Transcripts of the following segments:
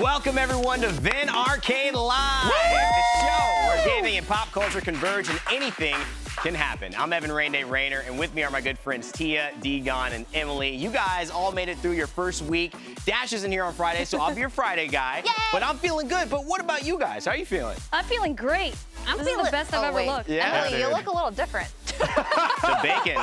Welcome, everyone, to VENN Arcade Live, the show where gaming and pop culture converge and anything can happen. I'm Evan Rainday Rayner, and with me are my good friends Tehya, dGon, and Emily. You guys all made it through your first week. Dash isn't here on Friday, so I'll be your Friday guy. Yay! But I'm feeling good. But what about you guys? How are you feeling? I'm feeling great. This is the best I've ever looked. Yeah, Emily, you look a little different. The bacon.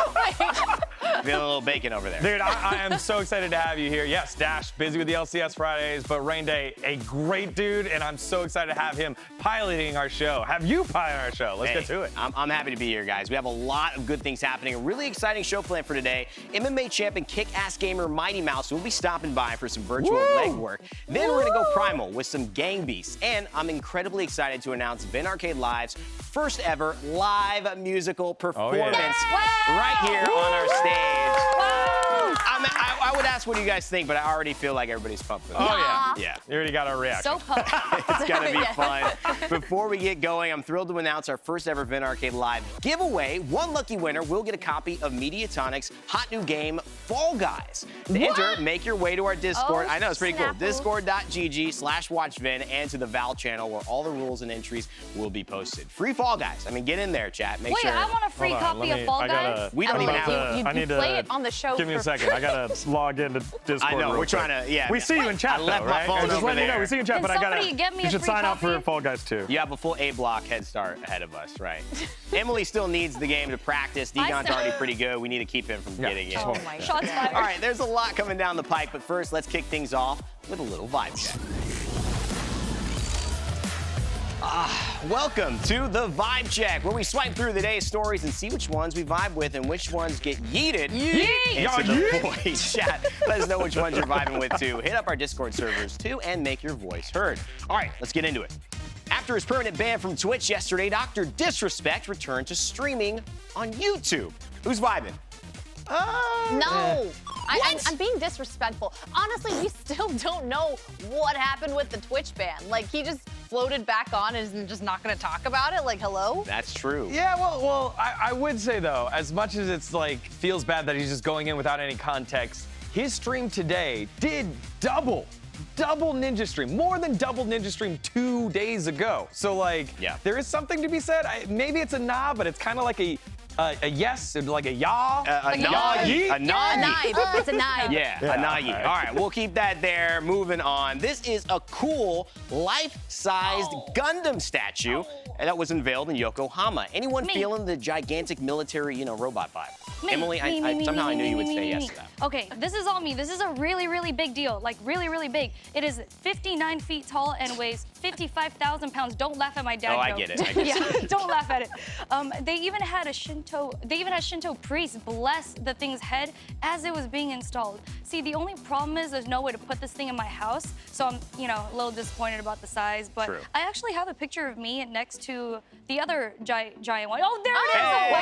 Feeling a little bacon over there. Dude, I am so excited to have you here. Yes, Dash, busy with the LCS Fridays, but Rainday, a great dude, and I'm so excited to have him piloting our show. Have you pilot our show? Let's get to it. I'm happy to be here, guys. We have a lot of good things happening. A really exciting show planned for today. MMA champion kick-ass gamer Mighty Mouse will be stopping by for some virtual leg work. Then we're gonna go primal with some gang beasts. And I'm incredibly excited to announce VENN Arcade Live's first ever live musical performance right here on our stage. I would ask what do you guys think, but I already feel like everybody's pumped for this. Oh, yeah. Yeah. You already got our reaction. So pumped. It's gonna be fun. Before we get going, I'm thrilled to announce our first ever VENN Arcade Live giveaway. One lucky winner will get a copy of Mediatonic's hot new game, Fall Guys. To enter, make your way to our Discord. Oh, I know, it's pretty cool. snapple. Discord.gg/watchvenn and to the Val channel where all the rules and entries will be posted. Free Fall Guys. I mean, get in there, chat. Make Wait, sure. I want a free Hold on, copy let of me- Fall I gotta- Guys. We don't Emily, even have you I need to play it on the show. Give me a second. I gotta log into Discord. I know, real we're trying quick. to, yeah. We see you in chat, I left though, my right? phone Just over letting you know, there. we see you in chat, Can but I gotta. somebody get me You a should free sign up for copy? Fall Guys too. You have a full A-block head start ahead of us, right? Emily still needs the game to practice. dGon's still- already pretty good. We need to keep him from getting it. Oh my Shots God. fired. All right, there's a lot coming down the pike, but first, let's kick things off with a little vibe check. Welcome to the Vibe Check, where we swipe through the day's stories and see which ones we vibe with and which ones get yeeted into the void chat. Let us know which ones you're vibing with, too. Hit up our Discord servers, too, and make your voice heard. All right, let's get into it. After his permanent ban from Twitch yesterday, Dr. Disrespect returned to streaming on YouTube. Who's vibing? No. I'm being disrespectful. Honestly, we still don't know what happened with the Twitch ban. Like, he just floated back on and is just not going to talk about it? Like, hello? That's true. Yeah, well, I would say though, as much as it's like feels bad that he's just going in without any context, his stream today did double Ninja Stream, more than double Ninja Stream 2 days ago. So like, there is something to be said. Maybe it's a nah, but it's kind of like a yes, like a yah. A nagi. A A nagi. knife. It's a knife. Yeah, a nagi. All right, we'll keep that there. Moving on. This is a cool life-sized Gundam statue that was unveiled in Yokohama. Anyone feeling the gigantic military, robot vibe? Emily, somehow I knew you would say yes to that. Okay, this is all me. This is a really, really big deal. Like, really, really big. It is 59 feet tall and weighs 55,000 pounds. Don't laugh at my dad joke. I get it. I get Yeah, don't laugh at it. They even had Shinto priests bless the thing's head as it was being installed. See, the only problem is there's no way to put this thing in my house, so I'm, a little disappointed about the size. But True. I actually have a picture of me next to the other giant one. Oh, there it is! Hey! Oh my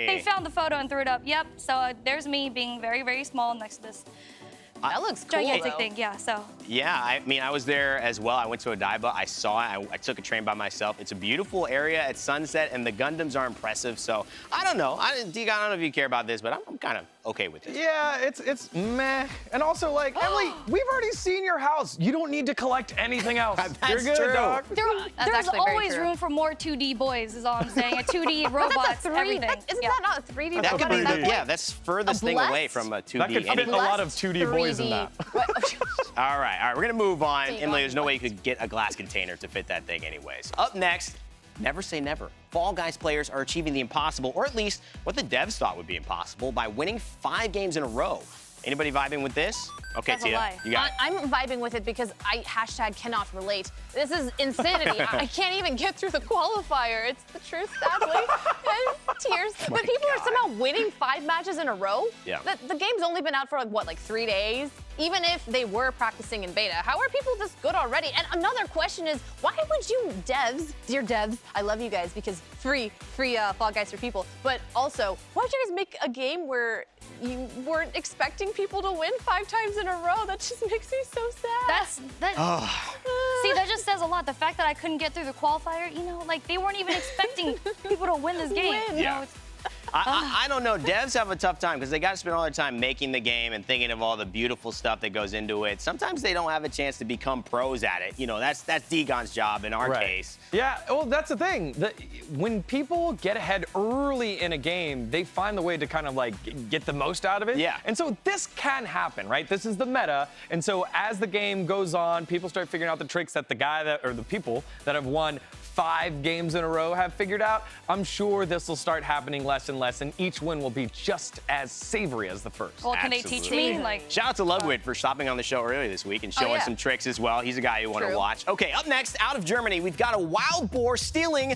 God! They found the photo and threw it up. Yep. So there's me being very, very small next to this That looks cool, gigantic though. thing. Yeah. So. Yeah, I was there as well. I went to Odaiba. I saw it. I took a train by myself. It's a beautiful area at sunset, and the Gundams are impressive. So I don't know. dGon, I don't know if you care about this, but I'm kind of okay with it. Yeah, it's meh. And also, like, Emily, we've already seen your house. You don't need to collect anything else. That's You're good, true. dog. There's actually very always true. room for more 2D boys, is all I'm saying. A 2D robots, everything. Isn't Yeah. that not a 3D That could be, robot? pretty- that's furthest thing blessed- away from a 2D. That could fit a anything. lot of 2D boys in 3D. that. All right, we're gonna move on. Take Emily, on there's no way you could get a glass container to fit that thing anyways. Up next, never say never. Fall Guys players are achieving the impossible, or at least what the devs thought would be impossible, by winning 5 games in a row. Anybody vibing with this? Okay, That's a Tehya, lie. you got it. I'm vibing with it because I #cannot relate. This is insanity. I can't even get through the qualifier. It's the truth, sadly. And tears. But people are somehow winning 5 matches in a row. Yeah. The game's only been out for like 3 days. Even if they were practicing in beta, how are people this good already? And another question is, why would you devs, dear devs, I love you guys because free Fall Guys for people, but also, why'd you guys make a game where you weren't expecting people to win 5 times in a row? That just makes me so sad. See, that just says a lot. The fact that I couldn't get through the qualifier, like they weren't even expecting people to win this game. Win. You Yeah. know, it's, I don't know. Devs have a tough time because they got to spend all their time making the game and thinking of all the beautiful stuff that goes into it. Sometimes they don't have a chance to become pros at it. You know, that's dGon's job in our case. Yeah, well, that's the thing. When people get ahead early in a game, they find the way to kind of like get the most out of it. Yeah. And so this can happen, right? This is the meta. And so as the game goes on, people start figuring out the tricks that the people that have won 5 games in a row have figured out. I'm sure this will start happening less and less, and each win will be just as savory as the first. Well, can they teach me? Like, shout out to Ludwig for stopping on the show earlier this week and showing some tricks as well. He's a guy you want to watch. Okay, up next, out of Germany, we've got a wild boar stealing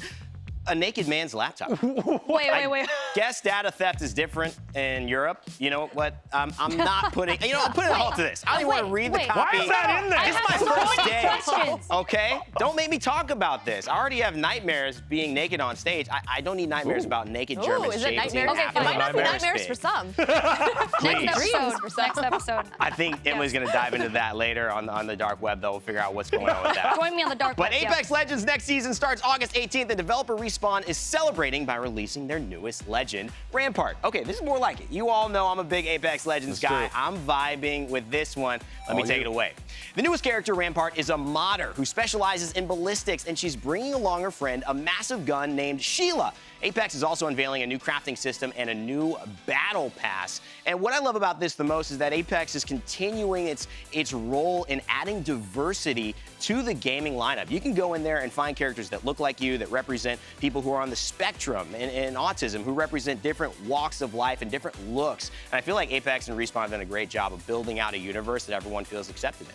a naked man's laptop. Wait. Guess data theft is different in Europe. You know what? I'm not putting. You know, I'm putting a halt to this. I don't even want to read the copy. Why is that in there? It's my first day. Okay, don't make me talk about this. I already have nightmares being naked on stage. I don't need nightmares about naked Germans. Is it nightmares? Okay, It might not be nightmares for some. Next episode. I think Emily's gonna dive into that later on the dark web, though. We'll figure out what's going on with that. Join me on the dark web. But Apex Legends next season starts August 18th. The developer Respawn is celebrating by releasing their newest legend, Rampart. Okay, this is more like it. You all know I'm a big Apex Legends guy. I'm vibing with this one. Let me take it away. The newest character, Rampart, is a modder who specializes in ballistics, and she's bringing along her friend, a massive gun named Sheila. Apex is also unveiling a new crafting system and a new battle pass. And what I love about this the most is that Apex is continuing its role in adding diversity to the gaming lineup. You can go in there and find characters that look like you, that represent people who are on the spectrum in autism, who represent different walks of life and different looks. And I feel like Apex and Respawn have done a great job of building out a universe that everyone feels accepted in.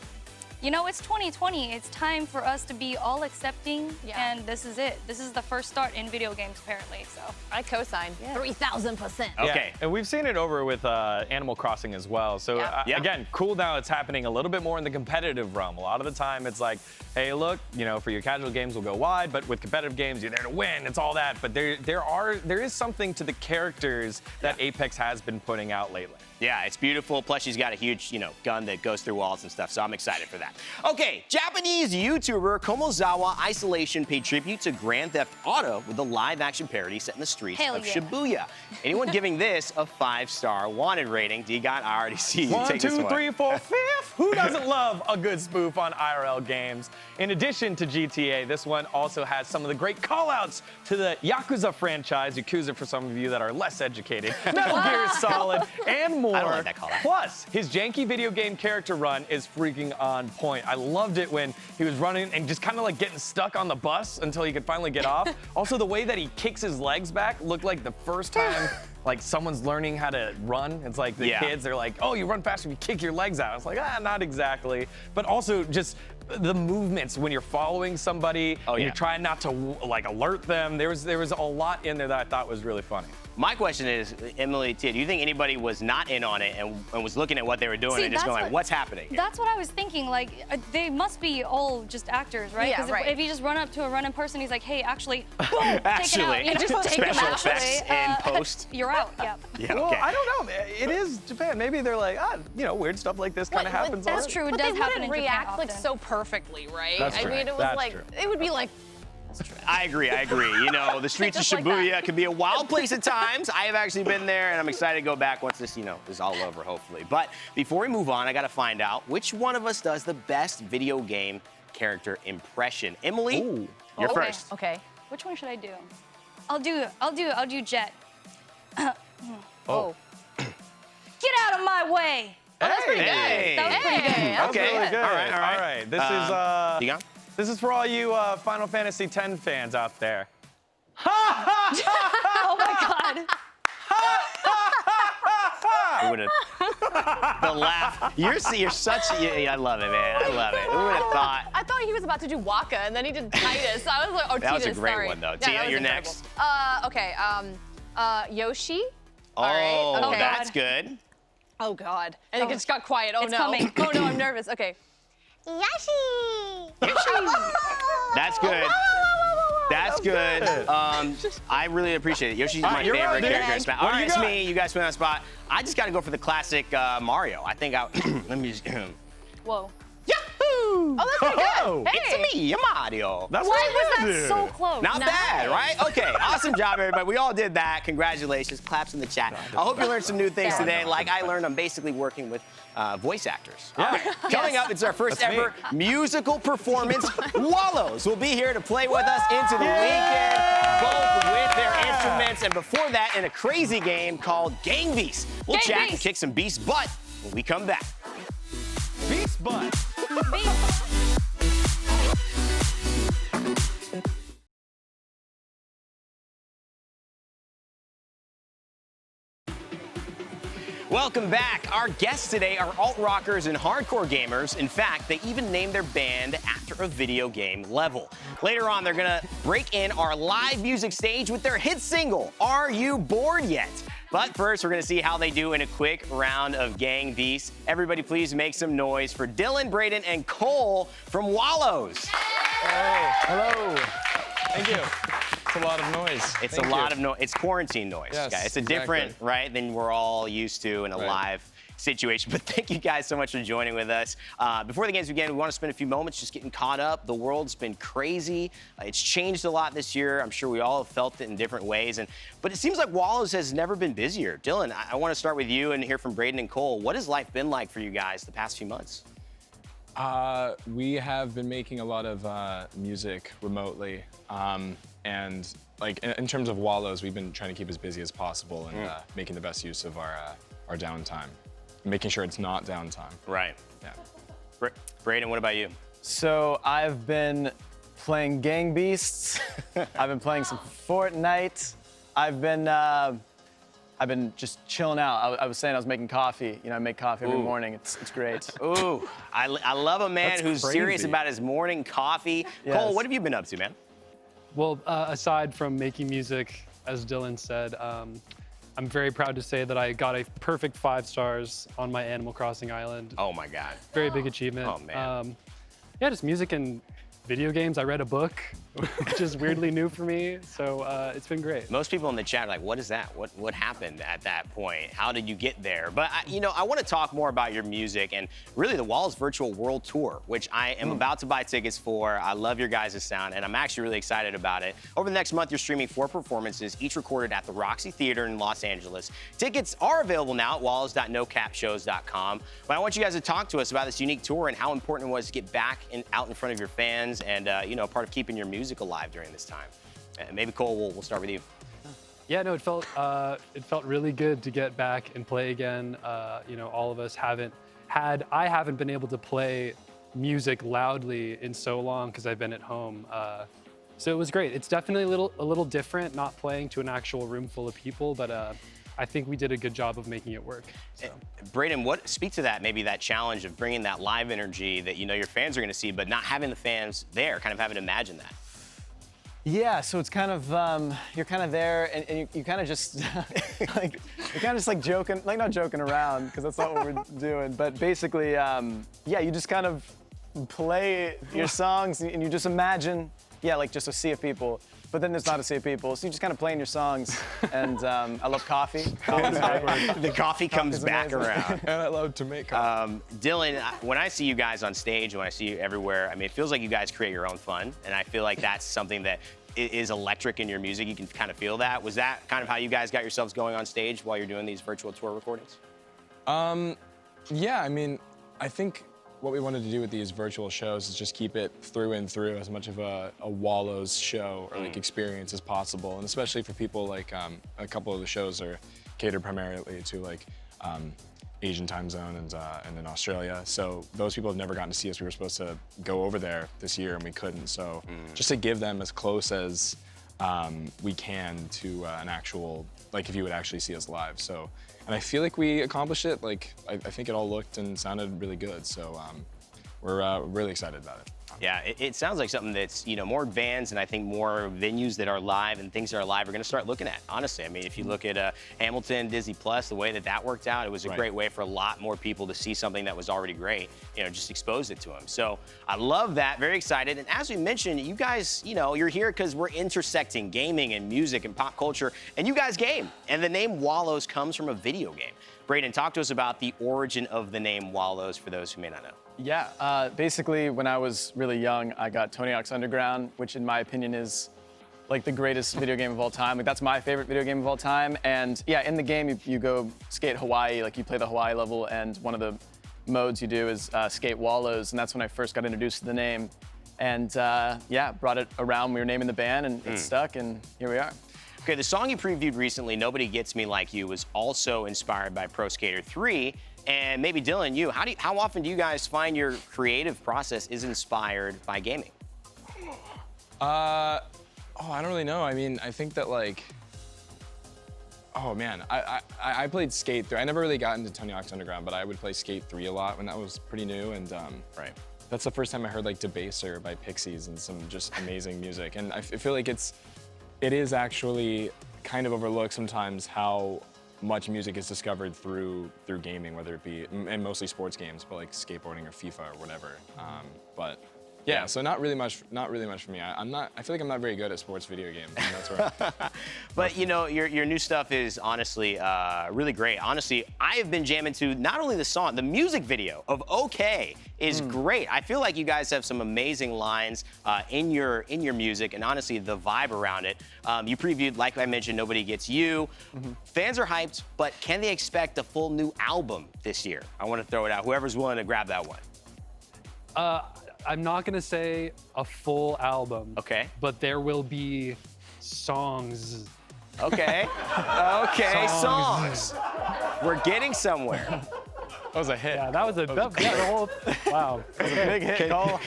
You know, it's 2020. It's time for us to be all accepting, and this is it. This is the first start in video games, apparently. So I co-sign 3,000%. Okay, yeah. And we've seen it over with Animal Crossing as well. So again, cool. Now it's happening a little bit more in the competitive realm. A lot of the time, it's like, hey, look, you know, for your casual games, we'll go wide, but with competitive games, you're there to win. It's all that. But there is something to the characters that Apex has been putting out lately. Yeah, it's beautiful. Plus, she's got a huge, gun that goes through walls and stuff, so I'm excited for that. Okay, Japanese YouTuber Komozawa Isolation paid tribute to Grand Theft Auto with a live-action parody set in the streets of Shibuya. Anyone giving this a 5-star wanted rating? dGon, I already see you. 1, Take this 2, one. 3, 4, 5th. Who doesn't love a good spoof on IRL games? In addition to GTA, this one also has some of the great call-outs to the Yakuza franchise, Yakuza for some of you that are less educated, Metal Gear Solid, and more. I don't like that call-out. Plus, his janky video game character run is freaking on point. I loved it when he was running and just kind of like getting stuck on the bus until he could finally get off. Also, the way that he kicks his legs back looked like the first time like someone's learning how to run. It's like the kids, they're like, oh, you run faster if you kick your legs out. It's like, not exactly. But also just the movements when you're following somebody, and you're trying not to like alert them. There was a lot in there that I thought was really funny. My question is, Emily, do you think anybody was not in on it and was looking at what they were doing and just going like, what's happening? That's what I was thinking. Like, they must be all just actors, right? Yeah, right. If you just run up to a random person, he's like, hey, actually, boom, actually, take it out. Just take him special out. effects in post. You're out, Yeah, Well, okay. I don't know. It is Japan. Maybe they're like, weird stuff like this kind of happens. That's already. true. It But does they happen in wouldn't Japan react like often. so perfectly, right? That's I true. mean, it was That's like, true. it would be like, I agree. The streets of Just like Shibuya can be a wild place at times. I have actually been there, and I'm excited to go back once this, is all over, hopefully. But before we move on, I got to find out which one of us does the best video game character impression. Emily, you're first. Okay. Which one should I do? I'll do Jet. Oh. Get out of my way! That's pretty good. Hey. That was pretty good. That was Okay. really good. All right. This is dGon? this is for all you Final Fantasy X fans out there. Oh my god. The laugh. You're such. I love it, man. I love it. Who would have thought? I thought he was about to do Waka, and then he did Titus. I was like, oh, That was a Titus, great sorry. one, though. Yeah, Tehya, that was you're incredible. next. Okay. Yoshi. Oh, All right. Okay. that's good. Oh God. And it just got quiet. Oh It's no. coming. Oh no, I'm nervous. Okay. Yoshi! That's good. That's good. I really appreciate it. Yoshi's my you're favorite right, dude. character in Smash. What All do right, you it's got? me. You guys put me on the spot. I just got to go for the classic Mario. I think let me just. Whoa. Yahoo! Oh, that's pretty good. Hey. It's me, Mario. That's Why what was that so close? Not bad, right? Okay, awesome job, everybody. We all did that. Congratulations. Claps in the chat. I hope you learned some new things today. Like I learned, I'm basically working with voice actors. Yeah. All right. Coming up, it's our first That's ever musical performance. Wallows will be here to play with us into the weekend, both with their instruments. And before that, in a crazy game called Gang Beast. We'll Gang chat and Beast. kick some beast butt when we come back. Beast butt. Welcome back. Our guests today are alt rockers and hardcore gamers. In fact, they even named their band after a video game level. Later on, they're gonna break in our live music stage with their hit single, Are You Bored Yet? But first, we're gonna see how they do in a quick round of Gang Beasts. Everybody please make some noise for Dylan, Braden, and Cole from Wallows. Hello. Thank you. It's a lot of noise. It's a lot of noise. It's quarantine noise, Yes, guys. It's a exactly. different, right, than we're all used to in a live situation. But thank you guys so much for joining with us. Before the games begin, we want to spend a few moments just getting caught up. The world's been crazy. It's changed a lot this year. I'm sure we all have felt it in different ways. But it seems like Wallows has never been busier. Dylan, I want to start with you and hear from Braden and Cole. What has life been like for you guys the past few months? We have been making a lot of music remotely. And like in terms of Wallows, we've been trying to keep as busy as possible and making the best use of our downtime. Making sure it's not downtime. Right. Yeah. Braden, what about you? So I've been playing Gang Beasts. I've been playing some Fortnite. I've been just chilling out. I was saying I was making coffee. You know, I make coffee every morning. It's great. Ooh, I love a man That's who's crazy. serious about his morning coffee. Yes. Cole, what have you been up to, man? Well, aside from making music, as Dylan said, I'm very proud to say that I got a perfect 5 stars on my Animal Crossing island. Oh my God. Very big achievement. Oh, man. Yeah, just music and video games. I read a book, which is weirdly new for me, so it's been great. Most people in the chat are like, what is that? What happened at that point? How did you get there? But I want to talk more about your music and really the Wallows Virtual World Tour, which I am about to buy tickets for. I love your guys' sound, and I'm actually really excited about it. Over the next month, you're streaming 4 performances, each recorded at the Roxy Theater in Los Angeles. Tickets are available now at wallows.nocapshows.com. But I want you guys to talk to us about this unique tour and how important it was to get back out in front of your fans and, part of keeping your music alive during this time. Maybe Cole, we'll start with you. Yeah, no, it felt really good to get back and play again. All of us I haven't been able to play music loudly in so long because I've been at home. So it was great. It's definitely a little different not playing to an actual room full of people, but I think we did a good job of making it work. So. Braden, speak to that, maybe that challenge of bringing that live energy that your fans are going to see, but not having the fans there, kind of having to imagine that. Yeah, so it's kind of, you're kind of there and you kind of just, like joking, like not joking around, because that's not what we're doing, but basically, you just kind of play your songs and you just imagine, like just a sea of people. But then there's not a sea of people, so you just kind of playing your songs, and I love coffee. The coffee comes back amazing. around. And I love to make coffee. Dylan, when I see you guys on stage, when I see you everywhere, it feels like you guys create your own fun, and I feel like that's something that is electric in your music. You can kind of feel that. Was that kind of how you guys got yourselves going on stage while you're doing these virtual tour recordings? Yeah, I think what we wanted to do with these virtual shows is just keep it through and through as much of a Wallows show or experience as possible, and especially for people like a couple of the shows are catered primarily to Asian time zone and in Australia. So those people have never gotten to see us. We were supposed to go over there this year and we couldn't. So just to give them as close as we can to an actual, if you would actually see us live. So. And I feel like we accomplished it. I think it all looked and sounded really good. So we're really excited about it. Yeah, it sounds like something that's, more bands and I think more venues that are live and things that are live are going to start looking at, honestly. I mean, if you look at Hamilton, Disney Plus, the way that worked out, it was a great way for a lot more people to see something that was already great, just expose it to them. So I love that, very excited. And as we mentioned, you guys, you're here because we're intersecting gaming and music and pop culture, and you guys game. And the name Wallows comes from a video game. Braden, talk to us about the origin of the name Wallows for those who may not know. Yeah, basically when I was really young, I got Tony Hawk's Underground, which in my opinion is like the greatest video game of all time. Like that's my favorite video game of all time. And yeah, in the game you go skate Hawaii, like you play the Hawaii level, and one of the modes you do is skate Wallows, and that's when I first got introduced to the name. And yeah, brought it around. We were naming the band, and it stuck, and here we are. Okay, the song you previewed recently, Nobody Gets Me Like You, was also inspired by Pro Skater 3. And maybe Dylan, how often do you guys find your creative process is inspired by gaming? I don't really know. I mean, I think that oh man, I played Skate 3. I never really got into Tony Hawk's Underground, but I would play Skate 3 a lot when that was pretty new. And that's the first time I heard Debaser by Pixies and some just amazing music. And I feel like it is actually kind of overlooked sometimes how much music is discovered through gaming, whether it be, and mostly sports games, but like skateboarding or FIFA or whatever. But yeah, so not really much for me. I feel like I'm not very good at sports video games. And that's right. But your new stuff is honestly really great. Honestly, I have been jamming to not only the song, the music video of OK is great. I feel like you guys have some amazing lines in your music, and honestly, the vibe around it. You previewed, like I mentioned, Nobody Gets You. Fans are hyped, but can they expect a full new album this year? I want to throw it out. Whoever's willing to grab that one. I'm not gonna say a full album. Okay. But there will be songs. Okay. Okay, songs. We're getting somewhere. That was a hit. Yeah, that was a whole. Wow. Big hit, Cole.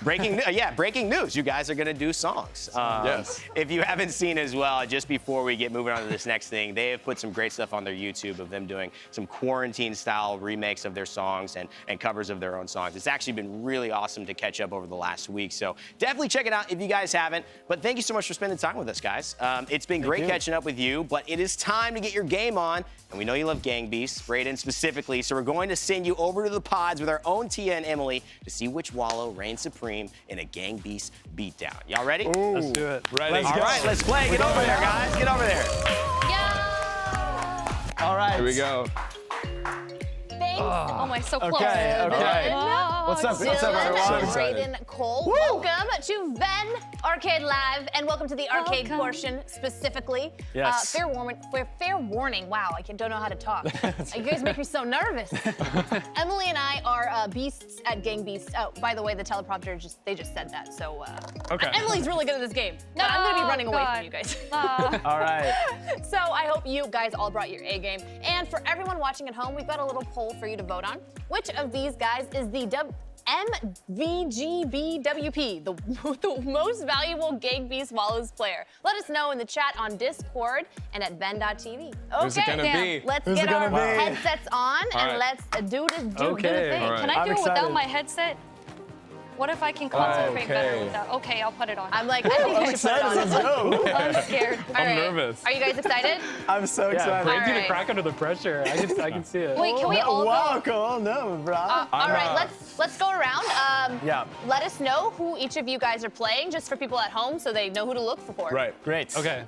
Breaking news. You guys are going to do songs. Yes. If you haven't seen as well, just before we get moving on to this next thing, they have put some great stuff on their YouTube of them doing some quarantine-style remakes of their songs and covers of their own songs. It's actually been really awesome to catch up over the last week. So definitely check it out if you guys haven't. But thank you so much for spending time with us, guys. It's been great catching up with you, but it is time to get your game on. And we know you love Gang Beasts, Braden specifically, so we're going to send you over to the pods with our own Tehya and Emily to see which Wallow reigns supreme in a Gang Beasts beatdown. Y'all ready? Ooh. Let's do it. Ready. All right, let's play. Get over there, guys. Get over there. Yeah. All right. Here we go. Thanks. Oh my, so close. Okay. What's up, everyone? Braden, Cole, welcome to VENN Arcade Live, and welcome to the arcade portion specifically. Yes. Fair warning. Wow, I don't know how to talk. You guys make me so nervous. Emily and I are beasts at Gang Beasts. Oh, by the way, the teleprompter they just said that. So Okay. Emily's really good at this game. No, I'm gonna be running away from you guys. All right. So I hope you guys all brought your A game. And for everyone watching at home, we've got a little poll for you to vote on. Which of these guys is the MVGBWP, the most valuable Gang Beasts Wallows player? Let us know in the chat on Discord and at venn.tv. Who's it gonna be? Let's Who's get it our gonna be? headsets on and right. let's do the thing. All right. Can I do I'm it without excited. my headset? What if I can concentrate better Okay. without? Okay, I'll put it on. I think you should put it on. Let's go. I'm scared. All right. nervous. Are you guys excited? I'm so excited. Braden's gonna Alright. crack under the pressure. I can see it. Wait, can we all Wow, go? Cole, no, bro. All right, let's go around. Yeah. Let us know who each of you guys are playing, just for people at home, so they know who to look for. Right. Great. Okay.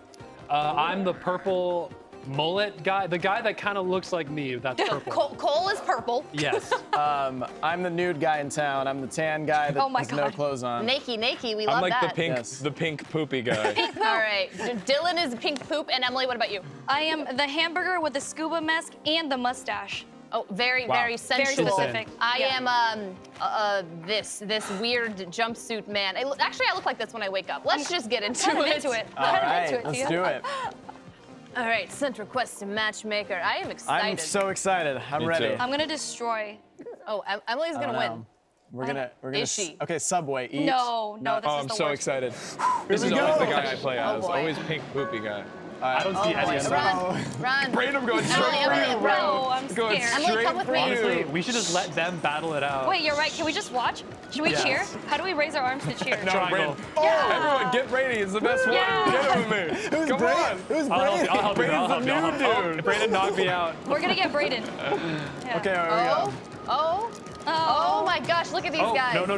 I'm the purple mullet guy, the guy that kind of looks like me. That's purple. Cole is purple. Yes. I'm the nude guy in town. I'm the tan guy that Oh my has no God. clothes on. Nakey, we love I'm like that. the pink poopy guy. All right, Dylan is pink poop, and Emily, what about you? I am the hamburger with the scuba mask and the mustache. Oh, very sensual. Very specific. I am this weird jumpsuit man. Actually, I look like this when I wake up. Let's just get into Kind of it. into it. All Kind of right, into it, let's Tehya. do it. All right, send request to matchmaker. I am excited. I'm so excited. I'm Me ready. too. I'm gonna destroy. Oh, Emily's gonna win. We're gonna. Is she? Okay, Subway. Eat. No, this Oh, is I'm the so worst. excited. This is we always go. the guy I play as. boy. Always pink poopy guy. I don't see any other. Run. Braden, I'm going straight Emily, for Emily, you, run. bro. I'm Going scared. Emily, come with me. Honestly, we should just let them battle it out. Wait, you're right. Can we just watch? Should we Yes. cheer? How do we raise our arms to cheer? No, Triangle. Braden. Oh, everyone, get Brady. It's the best one. Yeah. Get him with me. Come on. Who's I'll Brady? help you. I'll help you. I'll Braden's the help new you. dude. Brandon knocked me out. We're gonna get Braden. Yeah. Okay, here we go. Oh my gosh, look at these guys. No.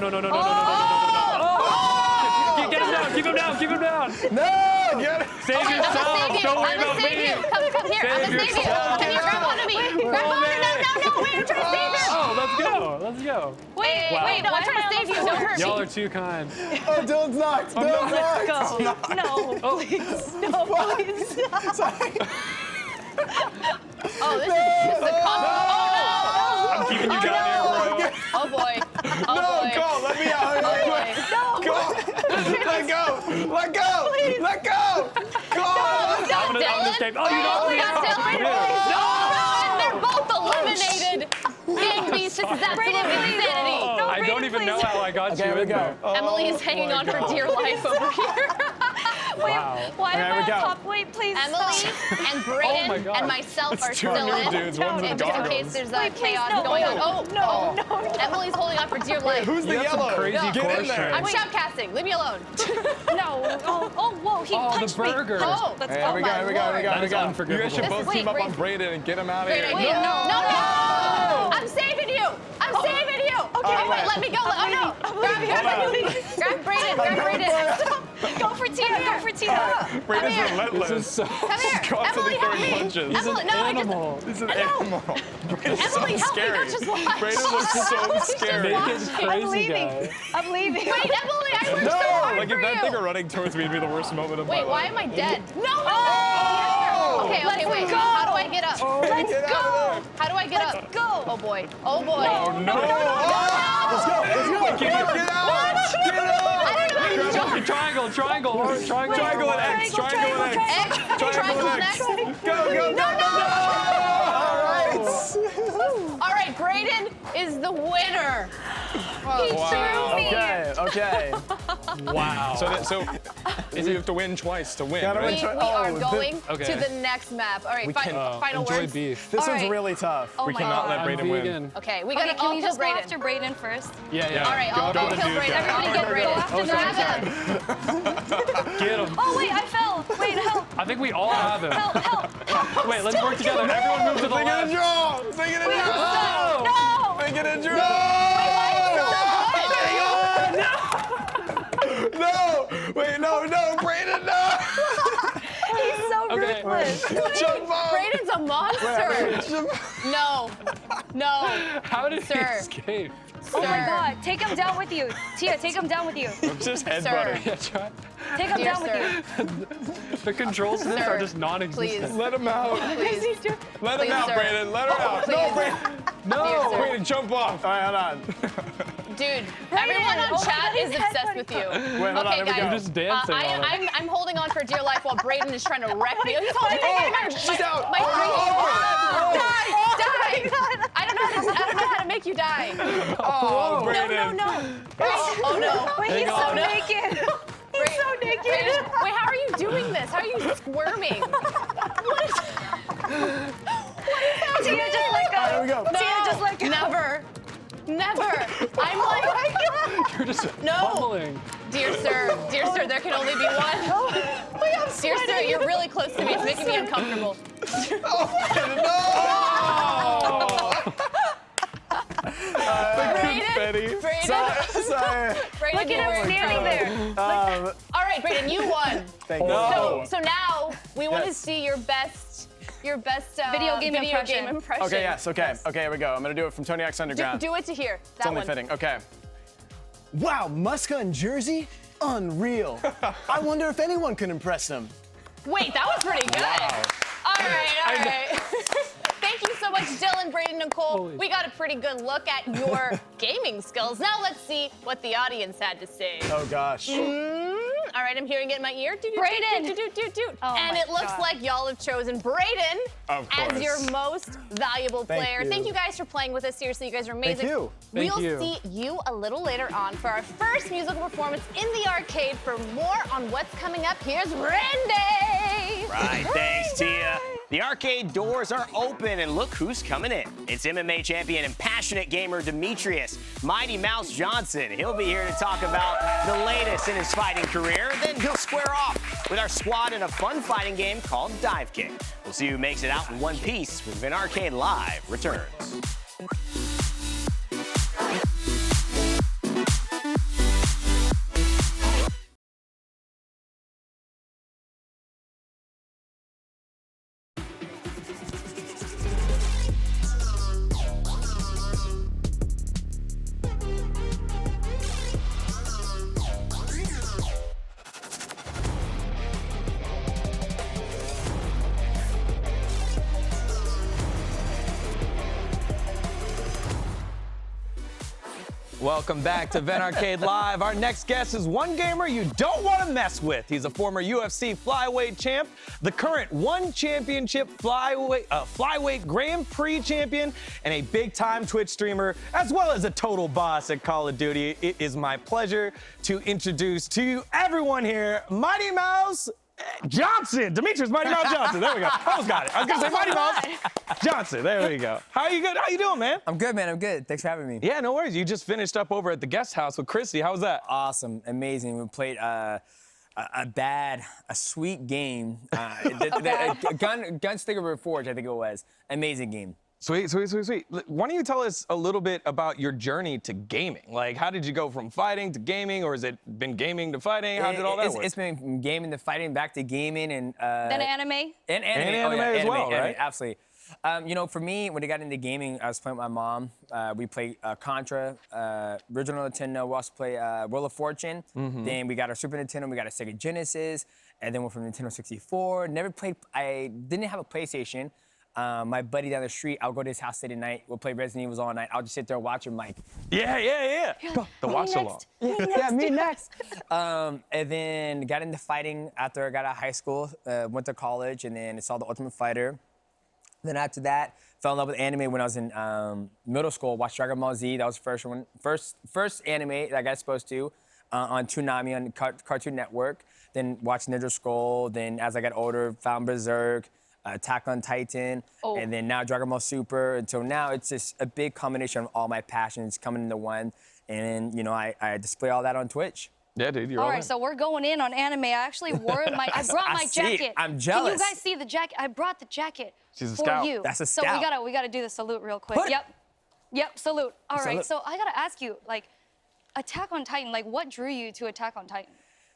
Get him down. Keep him down. Keep him down. No! Get it. Save I'm yourself. gonna save you. Don't worry I'm gonna about save me. you. Come here. I'm gonna save you. yourself. Come here, grab onto me. Grab onto me. No. Wait, I'm trying to save him. Oh, let's go. Wait, Wow. wait, No, why I'm trying am to I save you. on the Don't floor? hurt me. Y'all are too kind. Oh, Dylan's knocked. Dylan's knocked. Go. No, please. No, please. Oh, this is a I'm keeping you down here, bro. Oh boy. Oh No, boy. go. Let me out. Oh boy. Go. Let go. Let go. Let go. Go. I'm gonna escape. Oh, you knocked We me got out. Dylan. Yeah. They're both eliminated. Gang beast. This is absolute insanity. Oh, I don't even know how I got Okay, you here we in go. there. Emily is hanging on for dear life over here. Wow. Why Okay, am here we I go. on top? Wait, please. Emily stop. and Oh my Brayden God. and myself are Two still new in. dudes. One's with And just in case goggles. there's Wait, please, chaos no, going wait. on. Oh, no. Emily's holding on for dear life. Who's the You have some yellow? crazy No. Get in course there. I'm tricks. shoutcasting. Leave me alone. No. Oh, whoa, he Oh, the punched me. burger. Oh, Let's Here go. we go, here we go, here we go, That here we is go. You unforgivable. guys should both Wait, team up wait. on Braden and get him out of Great here. idea. No. I'm saving you. I'm saving you. Okay, All wait, right. let me go. Oh no. Grab Brayden. Grab Brayden. Go for Tehya. Go for Tehya. Braden's here. relentless. This is so. Come here. Constantly Emily, help throwing me. punches. He's an Emily, no, I just- animal. He's an animal. Braden's so Emily, help me. scary. Don't just watch. Braden looks so scary. Naked I'm crazy leaving. guy. I'm leaving. Wait, Emily, I worked so hard Like for if that you. thing are running towards me, it'd be the worst moment of my Wait, life. why am I dead? No. Okay, Let's wait. go. How do I get up? Let's Get out go. How do I get up? Let's go. Oh boy. Oh boy. Oh, no. Let's go. Let's go. Get out. Get out. I don't know how to jump. Triangle. Triangle and X. Triangle and X. X. Triangle and X. next. Go. All right, Brayden is the winner. Okay. Wow. So you have to win twice to win, Gotta right? win We twice. are Oh, going okay. to the next map. All right, final Enjoy words. beef. This All one's right. really tough. Oh We my cannot God. let I'm Braden win. vegan. Okay, we Okay, gotta can all we kill just go Brayden. after Braden first? Yeah. All right, I'll Go kill for the dude Brayden. guy. Everybody get Brayden. Grab him. Get him. Oh wait, I fell. Wait, help, I think we all have him. help. Wait, let's work together. Everyone move to the Make it a left. draw. Make it a draw. No. Make it a draw. No! Wait, no, Braden, no! He's so ruthless. Jump off! Brayden's a monster. No. How did he Sir. escape? Oh my God, take him down with you. Tehya, take him down with you. Just Sir. headbutting. Yeah, try. Take him Dear down with sir. you. The controls to this Sir, are just non-existent. please. Let him out. Please. Let Please, him out, sir. Braden. Let her out. Please. No, Braden. Dear sir. Braden, jump off. All right, hold on. Dude, everyone on oh my chat God, is he's obsessed with you. Wait, hold on, Okay, here we guys. go. You're just dancing on it. I'm holding on for dear life while Brayden is trying to wreck me. He's holding she's out. my Oh, Die! I don't know how to make you die. Oh, Braden. No. Oh no. Wait, he's Hang so on. naked. He's so naked. Brayden, wait, how are you doing this? How are you squirming? What is Tehya, just let go. Here we go. Tehya, just let go. Never. I'm like, You're just No. pummeling. dear sir, there can only be one. Dear sir, you're really close to me. It's making me uncomfortable. Confetti. Brayden, Sorry. Brayden, Look you at were him standing incredible. there. All right, Brayden, you won. Thank you. No. So now we want to Yes. see your best Video game impression. impression. Okay, yes, okay. Okay, here we go. I'm gonna do it from Tony X Underground. Do it to here. It's That only one. fitting. Okay. Wow, Muska and Jersey? Unreal. I wonder if anyone can impress them. Wait, that was pretty good. All right. Thank you so much, Dylan, Brayden, Nicole. We got a pretty good look at your gaming skills. Now let's see what the audience had to say. Oh gosh. All right, I'm hearing it in my ear. Brayden. Oh And my it looks God. like y'all have chosen Brayden Of as course. your most valuable Thank player. you. Thank you guys for playing with us. Seriously, you guys are amazing. you. Thank We'll you. see you a little later on for our first musical performance in the arcade. For more on what's coming up, here's Randy. Yay! Right, thanks, Tehya. The arcade doors are open, and look who's coming in. It's MMA champion and passionate gamer Demetrious, Mighty Mouse Johnson. He'll be here to talk about the latest in his fighting career. Then he'll square off with our squad in a fun fighting game called Divekick. We'll see who makes it out in one piece when VENN Arcade Live returns. Welcome back to VENN Arcade Live. Our next guest is one gamer you don't want to mess with. He's a former UFC flyweight champ, the current one championship flyweight Grand Prix champion, and a big-time Twitch streamer, as well as a total boss at Call of Duty. It is my pleasure to introduce to everyone here, Mighty Mouse Johnson. Demetrious Mighty Mouse Johnson. There we go. Almost got it. I was going to say Mighty Mouse Johnson. There we go. How are you good? How you doing, man? I'm good, man. I'm good. Thanks for having me. Yeah, no worries. You just finished up over at the guest house with Chrissy. How was that? Awesome. Amazing. We played a sweet game. Gunsticker Reforged, I think it was. Amazing game. Sweet. Why don't you tell us a little bit about your journey to gaming? Like, how did you go from fighting to gaming, or has it been gaming to fighting? How did all that work? It's been from gaming to fighting, back to gaming, and Then anime. And anime as well, right? Absolutely. You know, for me, when I got into gaming, I was playing with my mom. We played Contra, original Nintendo. We also played Wheel of Fortune. Then we got our Super Nintendo. We got a Sega Genesis, and then went from Nintendo 64. I didn't have a PlayStation. My buddy down the street, I'll go to his house late at night. We'll play Resident Evil all night. I'll just sit there and watch him like, Yeah. The watch along. yeah, me next. And then got into fighting after I got out of high school, went to college, and then saw The Ultimate Fighter. Then after that, fell in love with anime when I was in middle school. Watched Dragon Ball Z. That was the first anime that I got exposed to on Toonami on Cartoon Network. Then watched Ninja Scroll. Then as I got older, found Berserk, Attack on Titan, and then now Dragon Ball Super. Until now, it's just a big combination of all my passions coming into one. And you know, I display all that on Twitch. Yeah, dude, you're All all right, in. so we're going in on anime. I actually wore my. I brought my jacket. I'm jealous. Can you guys see the jacket? I brought the jacket She's a for scout. you. That's a So scout. we gotta do the salute real quick. Yep, salute. All right, Salute. so I gotta ask you, like, Attack on Titan. Like, what drew you to Attack on Titan?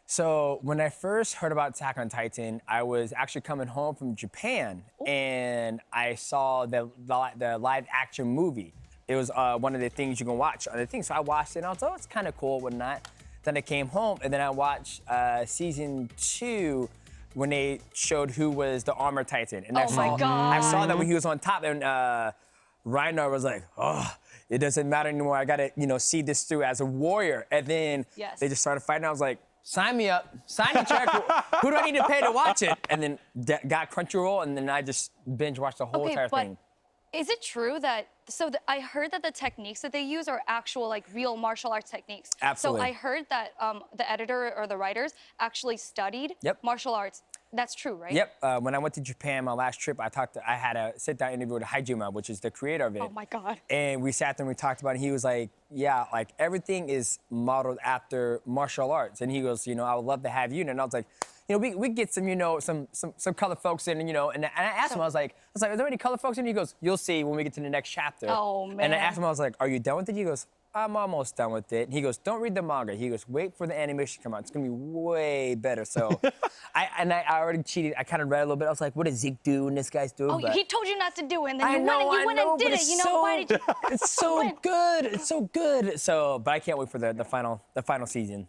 So when I first heard about Attack on Titan, I was actually coming home from Japan, and I saw the live action movie. It was one of the things you can watch on the thing. So I watched it, and I was like, oh, it's kind of cool, whatnot. Then I came home, and then I watched season 2 when they showed who was the Armor Titan. And My God. I saw that when he was on top, and Reinar was like, oh, it doesn't matter anymore. I gotta, see this through as a warrior. And then they just started fighting. I was like, sign me up, sign the check. Who do I need to pay to watch it? And then got Crunchyroll, and then I just binge watched the whole entire thing. Is it true that, I heard that the techniques that they use are actual, like, real martial arts techniques. Absolutely. So I heard that the editor or the writers actually studied martial arts. That's true, right? Yep. When I went to Japan, my last trip, I had a sit-down interview with Hajima, which is the creator of it. Oh, my God. And we sat there and we talked about it. And he was like, yeah, like, everything is modeled after martial arts. And he goes, I would love to have you. And I was like, we get some, some color folks in, and I asked him, I was like, is there any color folks in? He goes, you'll see when we get to the next chapter. Oh, man. And I asked him, I was like, are you done with it? He goes, I'm almost done with it. And he goes, don't read the manga. He goes, wait for the animation to come out. It's gonna be way better. So, I already cheated. I kind of read a little bit. I was like, what does Zeke do and this guy's doing? Oh, he told you not to do it, and then I you know, went and did it. Why did you? It's so good. It's so good. So, but I can't wait for the final season.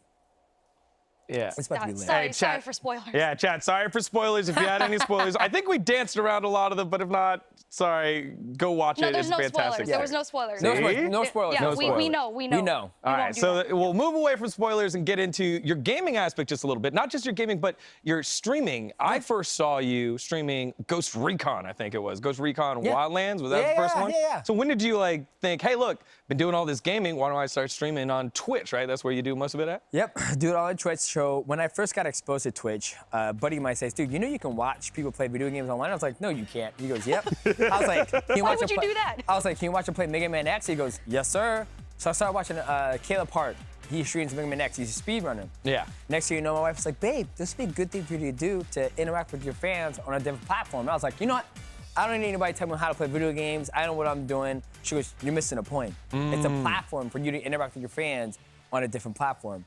Yeah. It's about to be lit. Sorry, Hey, sorry chat. for spoilers. Yeah, chat, sorry for spoilers if you had any spoilers. I think we danced around a lot of them, but if not, sorry, go watch No, it. there's It's no fantastic. spoilers. There was no spoilers. No See? spoilers. No spoilers. Yeah, no we spoilers. know. We know. All right, won't do so that. we'll move away from spoilers and get into your gaming aspect just a little bit. Not just your gaming, but your streaming. I first saw you streaming Ghost Recon, I think it was. Ghost Recon Wildlands, was that the first one? Yeah. So when did you think, hey, look, been doing all this gaming, why don't I start streaming on Twitch, right? That's where you do most of it at? Yep. Do it all on Twitch. So when I first got exposed to Twitch, a buddy of mine says, dude, you know you can watch people play video games online? I was like, no, you can't. He goes, yep. I was like, can you Why watch would you do that? I was like, can you watch him play Mega Man X? He goes, yes, sir. So I started watching Caleb Hart. He streams Mega Man X. He's a speedrunner. Yeah. Next thing you know, my wife's like, babe, this would be a good thing for you to do to interact with your fans on a different platform. And I was like, you know what? I don't need anybody to tell me how to play video games. I know what I'm doing. She goes, you're missing a point. It's a platform for you to interact with your fans on a different platform.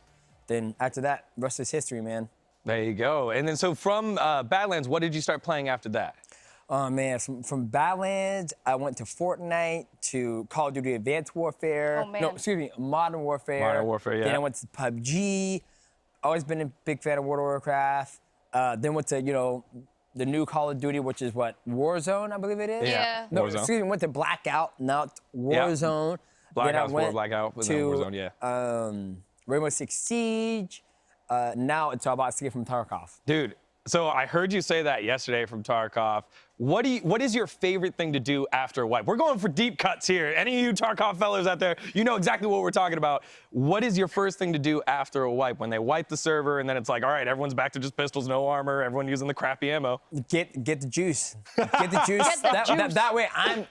Then after that, the rest is history, man. There you go. And then so from Badlands, what did you start playing after that? Oh man, from Badlands, I went to Fortnite, to Call of Duty Advanced Warfare. Oh, man. No, excuse me, Modern Warfare. Modern Warfare, yeah. Then I went to PUBG. Always been a big fan of World of Warcraft. Then went to, the new Call of Duty, which is what, Warzone, I believe it is? Yeah. No, Warzone. excuse me, went to Blackout, not Warzone. Black Then I Ops 4, went Black Ops, and then to, Warzone, yeah. Rainbow Six Siege. Now it's all about Escape from Tarkov. Dude, so I heard you say that yesterday from Tarkov. What is your favorite thing to do after a wipe? We're going for deep cuts here. Any of you Tarkov fellas out there, you know exactly what we're talking about. What is your first thing to do after a wipe? When they wipe the server and then it's like, all right, everyone's back to just pistols, no armor, everyone using the crappy ammo. Get the juice. Get the juice. Get the juice. That way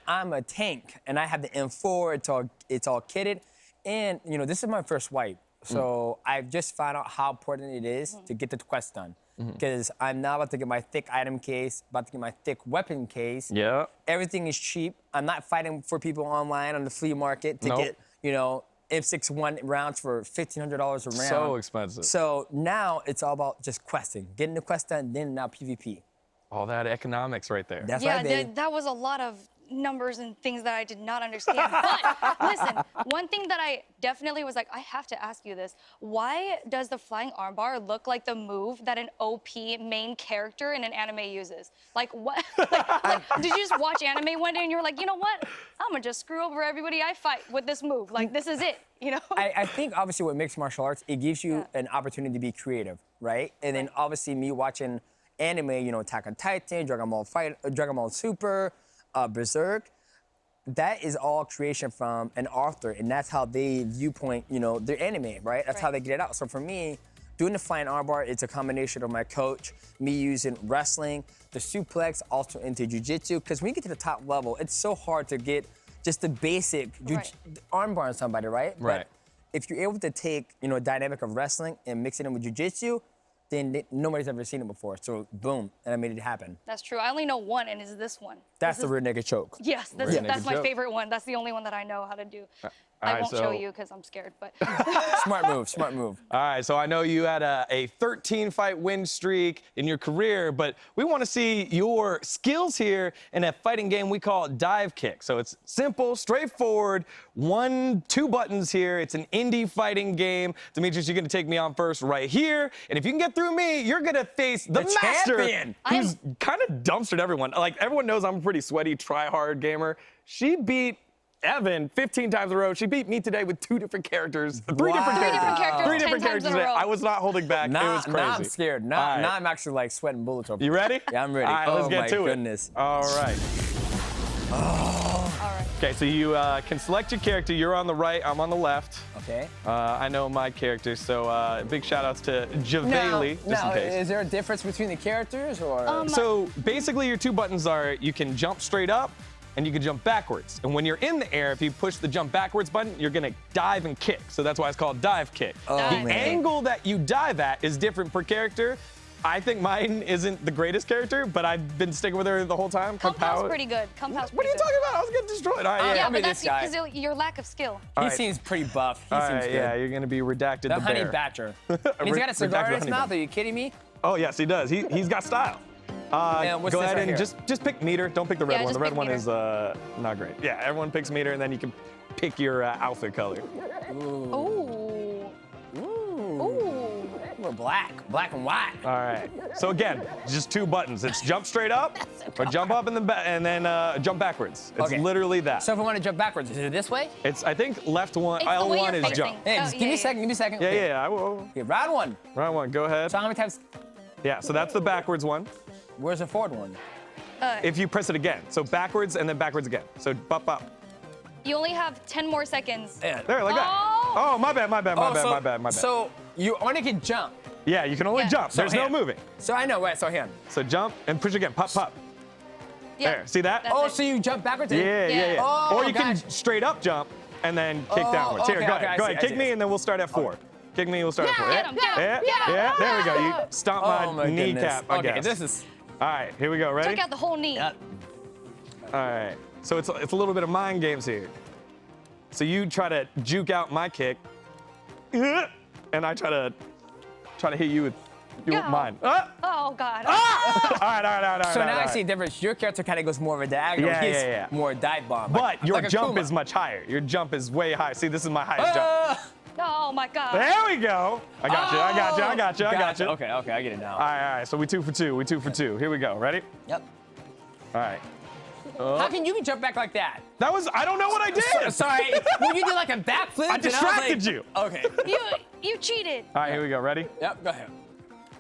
I'm a tank and I have the M4. It's all kitted. And this is my first wipe. So I've just found out how important it is to get the quest done. Because I'm now about to get my thick item case, about to get my thick weapon case. Yeah. Everything is cheap. I'm not fighting for people online on the flea market to get, M61 rounds for $1,500 a round. So expensive. So now it's all about just questing. Getting the quest done, then now PvP. All that economics right there. That's Yeah, right, baby. that was a lot of numbers and things that I did not understand. But listen, one thing that I definitely was like, I have to ask you this. Why does the flying armbar look like the move that an OP main character in an anime uses? Like what? Did you just watch anime one day and you were like, you know what? I'm gonna just screw over everybody I fight with this move. Like this is it, I think obviously what makes martial arts, it gives you an opportunity to be creative, right? And then obviously me watching anime, Attack on Titan, Dragon Ball Super, Berserk, that is all creation from an author, and that's how they viewpoint, their anime, right? That's how they get it out. So for me, doing the flying armbar, it's a combination of my coach, me using wrestling, the suplex, also into jiu-jitsu, because when you get to the top level, it's so hard to get just the basic armbar on somebody, right? Right. But if you're able to take, a dynamic of wrestling and mix it in with jiu-jitsu, then nobody's ever seen it before. So boom, and I made it happen. That's true. I only know one, and it's this one. That's the rear naked choke. Yes, that's naked my choke. favorite one. That's the only one that I know how to do. All I right, won't show so- you because I'm scared, but Smart move, smart move. All right, so I know you had a 13-fight win streak in your career, but we want to see your skills here in a fighting game we call Divekick. So it's simple, straightforward, 2 buttons here. It's an indie fighting game. Demetrious, you're going to take me on first right here, and if you can get through me, you're going to face the master, champion. who's kind of dumpstered everyone. Like, everyone knows I'm a pretty sweaty, try-hard gamer. She beat Evan 15 times in a row. She beat me today with 2 different characters. 3 different Wow. characters. 3 different characters, 3 different 10 times characters in a today. row. I was not holding back. It was crazy. Now I'm scared. Now, All right. now I'm actually like sweating bullets over. You ready? Yeah, I'm ready. All right, oh let's get my to goodness. it. All right. all right. Okay, so you can select your character. You're on the right, I'm on the left. Okay. I know my character, so big shout outs to Javeli, just in case. Is there a difference between the characters or? So basically your 2 buttons are you can jump straight up and you can jump backwards. And when you're in the air, if you push the jump backwards button, you're gonna dive and kick. So that's why it's called dive kick. Oh, the man. angle that you dive at is different per character. I think mine isn't the greatest character, but I've been sticking with her the whole time. Kung Pao's Pao- pretty good. Kung Pao's What are you pretty talking about? I was getting destroyed. All right, good. yeah. Yeah, I'll be but that's this guy. because your lack of skill. He right. seems pretty buff. He All seems right, good. yeah, you're gonna be redacted The the honey bear. badger. And he's got a cigar in his Redacted mouth. honey Are you kidding me? Oh yes, he does. He's got style. And what's go this ahead right and here? just pick meter. Don't pick the red Yeah, one. The just red pick one meter. is not great. Yeah, everyone picks meter, and then you can pick your outfit color. Ooh. Ooh. We're black and white. All right. So again, just 2 buttons. It's jump straight up, or jump up and then jump backwards. It's Okay. literally that. So if I want to jump backwards, is it this way? It's I think left one. It's the way L1 you're is facing. jump. Hey, Oh, just yeah, give me a yeah. second. Give me a second. Yeah, Okay. yeah. I will. Okay, round 1. Round 1. Go ahead. So how many times? Yeah. So that's the backwards one. Where's the forward one? If you press it again, so backwards and then backwards again. So bop up. You only have 10 more seconds. Yeah. There, like that. Oh. Oh, my bad. So you only can jump. Yeah, you can only Yeah. jump. So There's no hand. moving. So I know, right? So hand. So jump and push again. Pop, pop. Yeah. There, see that? That's Oh, it. so you jump backwards? and- Yeah, yeah, Yeah. yeah. Oh, or you can gotcha. straight up jump and then kick downwards. Here, okay, go okay, ahead. I Go see, ahead. I Kick see. me and then we'll start at 4. Kick me and we'll start at 4. Get him, get him. Yeah, there we go. You stomped Oh my my goodness. kneecap, I Okay, guess. this is. All right, here we go. Ready? Took out the whole knee. All right. So it's a little bit of mind games here. So you try to juke out my kick, and I try to hit you with mine. Ah! Oh God. All right. So now all I right. see a difference. Your character kind of goes more of a diagonal. Yeah, He's yeah, yeah. more dive bomb. But your like a jump Kuma. is much higher. Your jump is way higher. See, this is my highest jump. Oh my God. There we go. I got you. I got you. Okay, I get it now. All right. So we 2 for 2. We 2 for 2. Here we go. Ready? Yep. All right. How can you jump back like that? That was, I don't know what I did. Sorry, well, you did like a backflip. I and was distracted like- you. Okay. You cheated. All right, here we go. Ready? Yep, go ahead.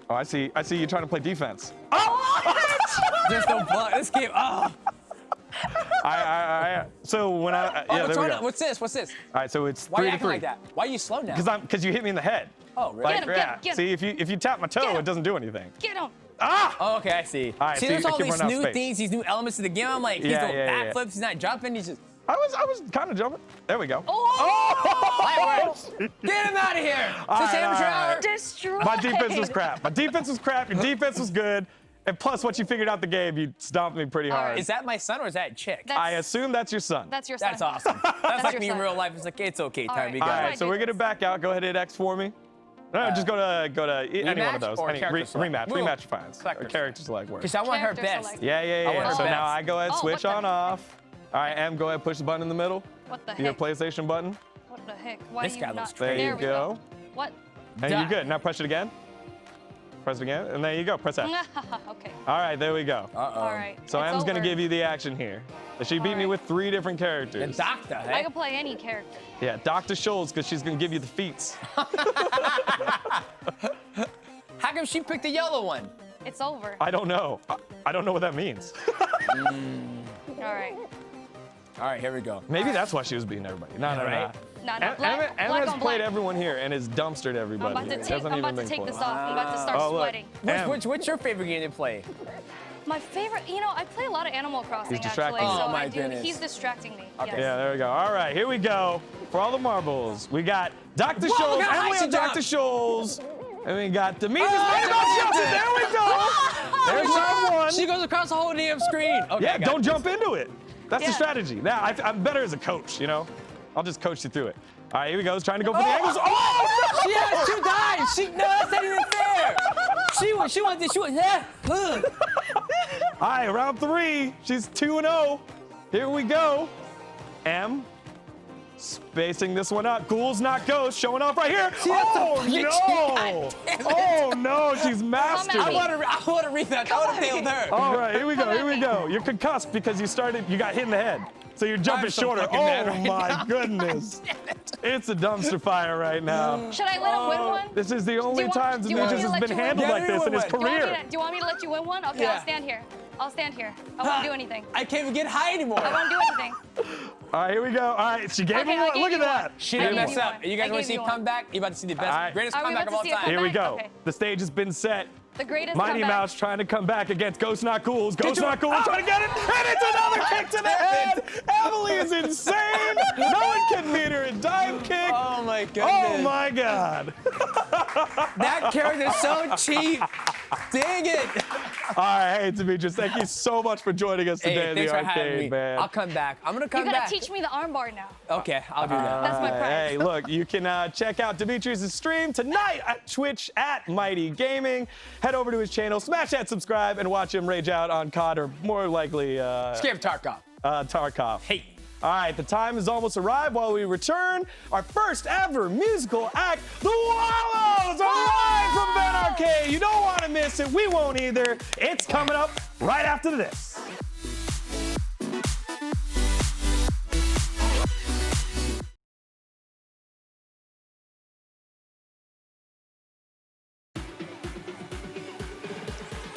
Oh, I see you trying to play defense. There's no blood. This game, oh. So when yeah, there we go. What's this? All right, so it's Why are 3 you to acting 3. like that? Why are you slow now? Because you hit me in the head. Oh, really? Like, Get him, yeah. get him. See, if you tap my toe, Get him. it doesn't do anything. Get him. Ah! Oh, okay, I see. All right, see, so there's I all keep these running out new of space. things, these new elements to the game. I'm like, he's Yeah, doing yeah. backflips, he's not jumping, he's just. I was kind of jumping. There we go. Oh! Get him out of here! All This right, amateur all hour. right. Destroyed. My defense was crap. Your defense was good. And plus, once you figured out the game, you stomped me pretty hard. right. Is that my son or is that a chick? I assume that's your son. That's your son. That's awesome. That's like your me in son. real life. It's like, it's okay, All time right. we All got right, it. so we're gonna back out. Go ahead and hit X for me. No, just go to any one of those. or Any, character select? rematch. We'll- Rematch fine. Character Character select works. Because I want her Character best. select. Yeah. want her So best. now I go ahead, Oh, switch what the- on off. All right, Em, go ahead, push the button in the middle. What the Your heck? PlayStation button. What the heck? Why This do guy you looks not? There you we go. What? And Duh. you're good. Now press it again. Press it again, and there you go. Press F. Okay. All right, there we go. Uh-oh. All right. So it's Em's gonna over. give you the action here. She beat me right. with 3 different The characters. doctor, I hey? can play any character. Yeah, Dr. Scholes, because she's gonna give you the feats. How come she picked the yellow one? It's over. I don't know. I don't know what that means. All right. All right, here we go. Maybe that's why she was beating everybody. No. right? Nah, Em black has on played black. everyone here and has dumpstered everybody. I'm about to Doesn't even think take close. this off. I'm about to start Oh, look. sweating. Em, What's your favorite game to play? My favorite, I play a lot of Animal Crossing He's actually. distracting you. So Oh, my I do. goodness. He's distracting me. Okay. Yes. Yeah, there we go. All right, here we go. For all the marbles, we got Dr. Whoa, Scholes, look how high Emily she and Dr. jumped. Scholes, and we got Demetrious. Oh, There we go. There's round 1. She goes across the whole damn screen. Okay, Yeah, I got don't it. jump into it. That's the Yeah. strategy. Now, I'm better as a coach, I'll just coach you through it. All right, here we go. He's trying to go for the angles. Oh! She has 2 dives. No, that's not even fair. She went this. All right, round 3. She's 2-0. Here we go. Em spacing this one up. Ghoul's not ghost. Showing off right here. Oh, no. Oh, no. She's mastered at it. me. I want to rematch. I want to nail her. All right, here we go. You're concussed because you got hit in the head. So you're jumping I'm so shorter. fucking Oh, mad right my now. goodness. It's a dumpster fire right now. Should I let him win one? This is the only want- time do you want me Demetrious to has let been you win handled one? like this in his Yeah, you career. Do you want me to let you win one? Okay, Yeah. I'll stand here. I won't do anything. I can't even get high anymore. I won't do anything. All right, here we go. All right, she gave Okay, me I one. gave Look at you that. one. She I didn't gave mess you up. one. You I guys want gave to see you a one. comeback? You're about to see the best, All right. greatest Are we comeback about of all to see a time. Here we go. Okay. The stage has been set. The greatest Mighty comeback. Mouse trying to come back against Ghost Not Cool's. Ghost you- Not Cool trying to get it. And it's another kick to the head. Emily is insane. No one can beat her in dive kick. Oh my goodness. Oh my God. That character's so cheap. Dang it. All right, hey, Demetrious, thank you so much for joining us today Hey, in thanks the for having arcade, me. man. I'll come back. I'm gonna come You gotta back. teach me the armbar now. Okay, I'll do that. That's my prize. Hey, look, you can check out Demetrious' stream tonight at Twitch at Mighty Gaming. Head over to his channel, smash that subscribe, and watch him rage out on COD or more likely Scared Tarkov. Tarkov. Hey. All right, the time has almost arrived while we return our first ever musical act, the Wallows, are live from VENN Arcade. You don't want to miss it. We won't either. It's coming up right after this.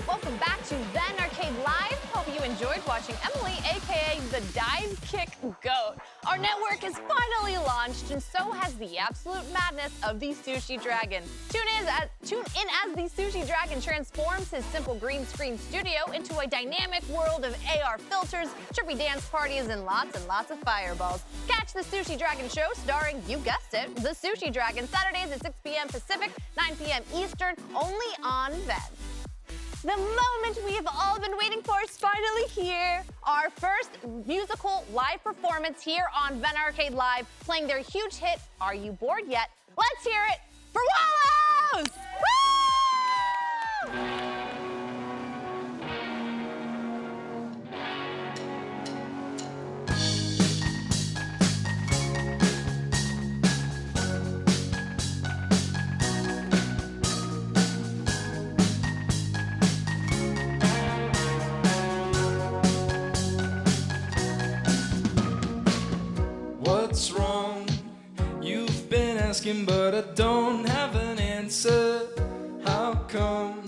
Welcome back to VENN Arcade Live. Hope you enjoyed enjoyed watching Emily, aka the Divekick Goat. Our network has finally launched, and so has the absolute madness of the Sushi Dragon. Tune in as the Sushi Dragon transforms his simple green screen studio into a dynamic world of AR filters, trippy dance parties, and lots of fireballs. Catch the Sushi Dragon show starring, you guessed it, the Sushi Dragon, Saturdays at 6 p.m. Pacific, 9 p.m. Eastern, only on VENN. The moment we have all been waiting for is finally here. Our first musical live performance here on VENN Arcade Live, playing their huge hit, Are You Bored Yet? Let's hear it for Wallows! Woo! What's wrong? You've been asking, but I don't have an answer. How come?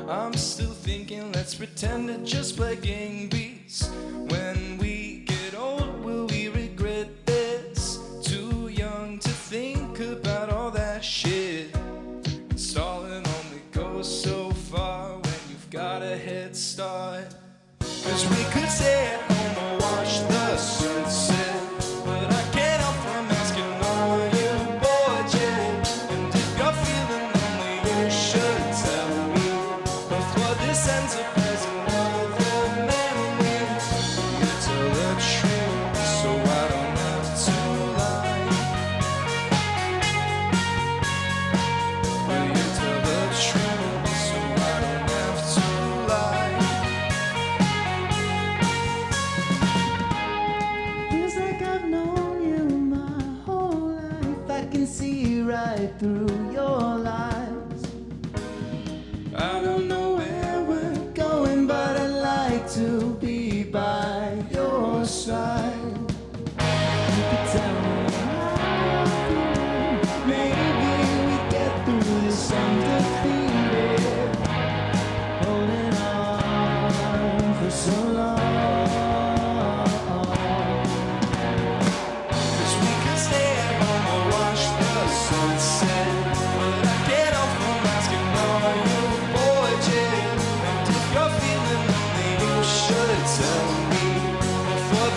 I'm still thinking, let's pretend to just play game beats. When we get old, will we regret this? Too young to think about all that shit. Stalling only goes so far when you've got a head start. 'Cause we could stay at home or watch the sunset. Through your lies, I don't know where we're going, but I'd like to be by your side. You could tell me how you feel. Maybe we get through this undefeated. Holding on for so long. 'Cause we could stay at home or watch the sunset.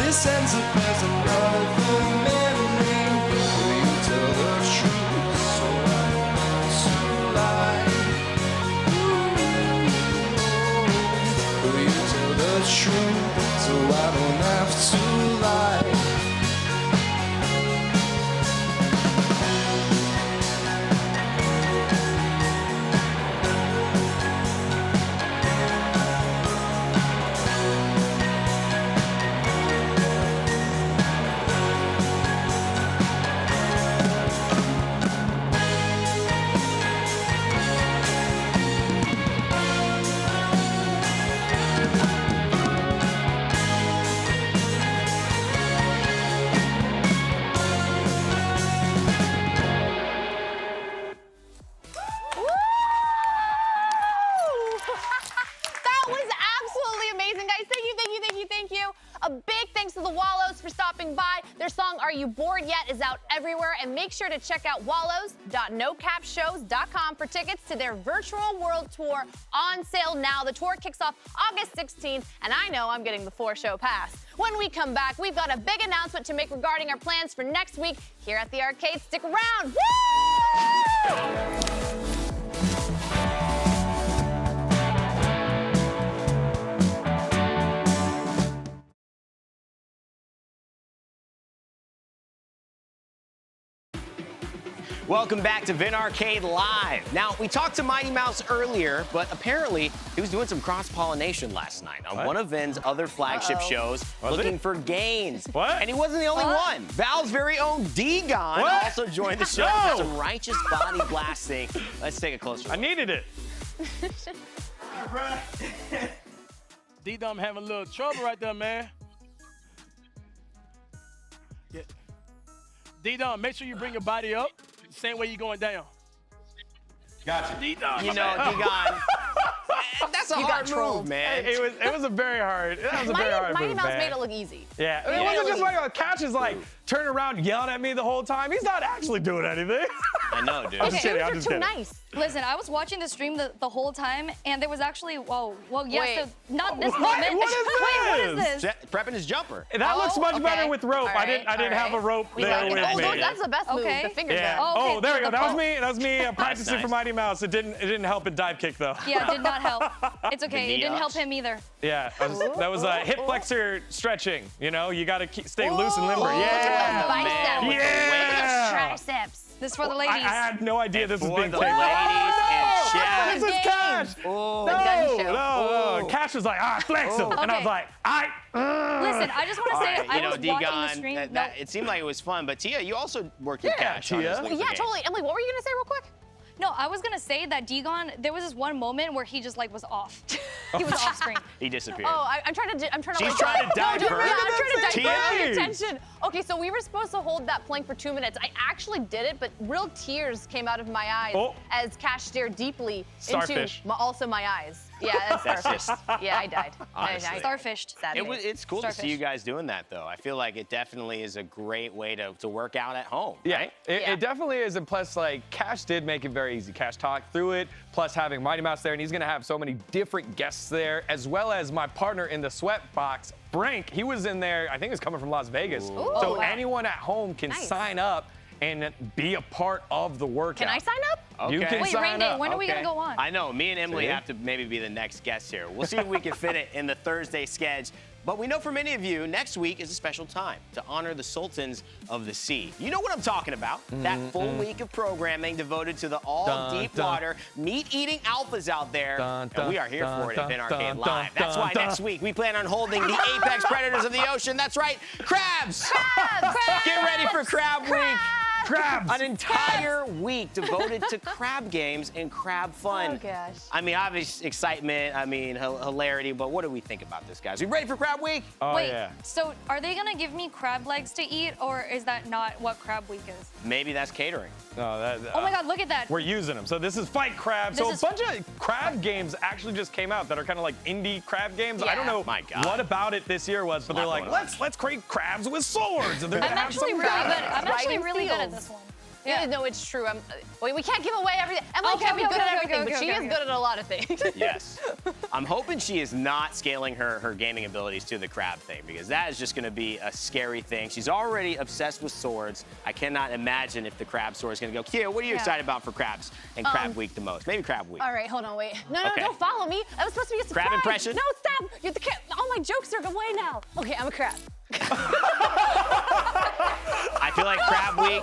This ends up as another memory. Will you tell the truth so I don't have to lie? Will you tell the truth so I don't have to lie? Their song, Are You Bored Yet? Is out everywhere, and make sure to check out wallows.nocapshows.com for tickets to their virtual world tour on sale now. The tour kicks off August 16th, and I know I'm getting the 4-show pass. When we come back, we've got a big announcement to make regarding our plans for next week here at the arcade. Stick around. Woo! Welcome back to VENN Arcade Live. Now, we talked to Mighty Mouse earlier, but apparently he was doing some cross-pollination last night on one of VENN's other flagship shows, looking for gains. What? And he wasn't the only one. Valve's very own dGon also joined the show for some righteous body blasting. Let's take a closer look. I needed it. D-Dom having a little trouble right there, man. Yeah. D-Dom, make sure you bring your body up. Same way you're going down. Gotcha. D-Dom. You know, dGon, that's That's a You got hard move, trolled. man. It was a very hard. That was a very hard Mighty move, Mouse man. made it look easy. Yeah, It it wasn't just really- like Cash is like turning around yelling at me the whole time. He's not actually doing anything. I know, dude. I'm just kidding. I'm just Too kidding. nice. Listen, I was watching the stream the whole time, and there was actually, well, yes, Wait. so not this What? moment. What is Wait, what is this? this? Prepping his jumper. That looks much okay. better with rope. All I didn't right, have a all rope We there got it. with Oh, me. that's the best move. Okay. The finger Yeah. jab. Oh, Oh, there we go. the That was pulse. me. That was me practicing nice. for Mighty Mouse. It didn't help in dive kick though. Yeah, it did not help. It's okay. knee It didn't help ups. him either. Yeah, that was hip flexor stretching. You know, you gotta stay loose and limber. Look at Yeah. those biceps. with the Yeah. Triceps. This is for the I ladies. had no idea this was For being the taped. ladies and This chat. is Cash. Oh. gun No, show. no. Cash was like, flex him. And I was Okay. like, Listen, I just want to All say, right, I you know, was watching the dGon, stream. it seemed like it was fun, but Tehya, you also worked with Yeah, Cash on his Tehya. laser Yeah, game. totally. Emily, what were you gonna say real quick? No, I was gonna say that dGon, there was this one moment where he just like was off. He was off screen. He disappeared. Oh, I'm trying to. She's like, trying to no, divert. Yeah, I'm trying to divert Tehya. the attention. Okay, so we were supposed to hold that plank for 2 minutes. I actually did it, but real tears came out of my eyes as Cash stared deeply Starfish. into also my eyes. Yeah, that's That's starfish. just- Yeah, I died. Honestly. Starfished. It's cool to see you guys doing that, though. I feel like it definitely is a great way to work out at home, Yeah, right? it definitely is. And plus, like, Cash did make it very easy. Cash talked through it, plus having Mighty Mouse there, and he's going to have so many different guests there, as well as my partner in the sweat box, Brink. He was in there, I think he was coming from Las Vegas. So Oh, wow. anyone at home can Nice. sign up and be a part of the workout. Can I sign up? You Okay. can Wait, sign Rainy, up. when are we gonna go on? I know. Me and Emily See? have to maybe be the next guests here. We'll see if we can fit it in the Thursday sketch. But we know for many of you, next week is a special time to honor the Sultans of the Sea. You know what I'm talking about. That full week of programming devoted to the all-deep water, meat-eating alphas out there. And we are here for it at VENN Arcade Live. That's why next week we plan on holding the apex predators of the ocean. That's right, crabs! Crabs! Get ready for Crab Week. Crabs! An entire week devoted to crab games and crab fun. Oh, gosh. I mean, obvious excitement, I mean, hilarity, but what do we think about this, guys? We ready for Crab Week? Oh, Wait, yeah. so are they gonna give me crab legs to eat, or is that not what Crab Week is? Maybe that's catering. No, Oh my God, look at that. We're using them. So this is Fight Crab. So a This is- bunch of crab games actually just came out that are kind of like indie crab games. I don't Yeah. know My God. what about it this year was, but they're like, going on. let's create crabs with swords. And they're I'm gonna have actually some really crabs. good. I'm actually Riding really good at seals. this one. Yeah, no, it's true. Wait, we can't give away everything. Emily Okay, can't be okay, good at okay, everything, okay, but she okay, is okay. good at a lot of things. Yes. I'm hoping she is not scaling her gaming abilities to the crab thing, because that is just going to be a scary thing. She's already obsessed with swords. I cannot imagine if the crab sword is going to go. Kia, what are you excited about for crabs and Crab Week the most? Maybe Crab Week. All right, hold on, wait. No, Okay. don't follow me. That was supposed to be a surprise. Crab impression? No, stop. You're the all my jokes are away now. Okay, I'm a crab. I feel like Crab Week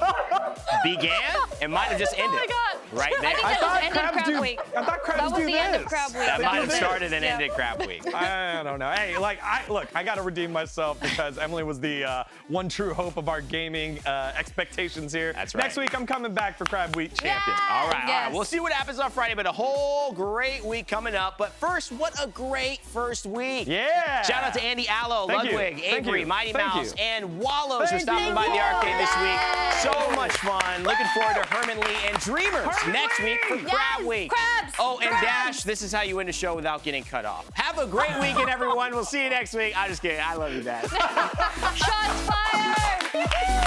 began and might have just ended. Oh my God. Right there. I think that was ended Crab Week. I thought crabs That was do the end of this. Crab Week. That might have this. started and Yeah. ended Crab Week. I don't know. Hey, like, I got to redeem myself because Emily was the one true hope of our gaming expectations here. That's right. Next week, I'm coming back for Crab Week champion. All right, all Yes. right. We'll see what happens on Friday, but a whole great week coming up. But first, what a great first week. Yeah. Shout out to Andy Allo, Thank you. Ludwig, Thank Avery, you. Mighty Thank Mouse, you. and Wallows for Thank stopping you. by the arcade this week. Yay. So much fun. Looking forward to Herman Lee and Dreamers next week for Crab Week. Crabs. Oh, and Crabs. Dash, this is how you end a show without getting cut off. Have a great weekend, everyone. We'll see you next week. I'm just kidding. I love you, Dash. Shots fired!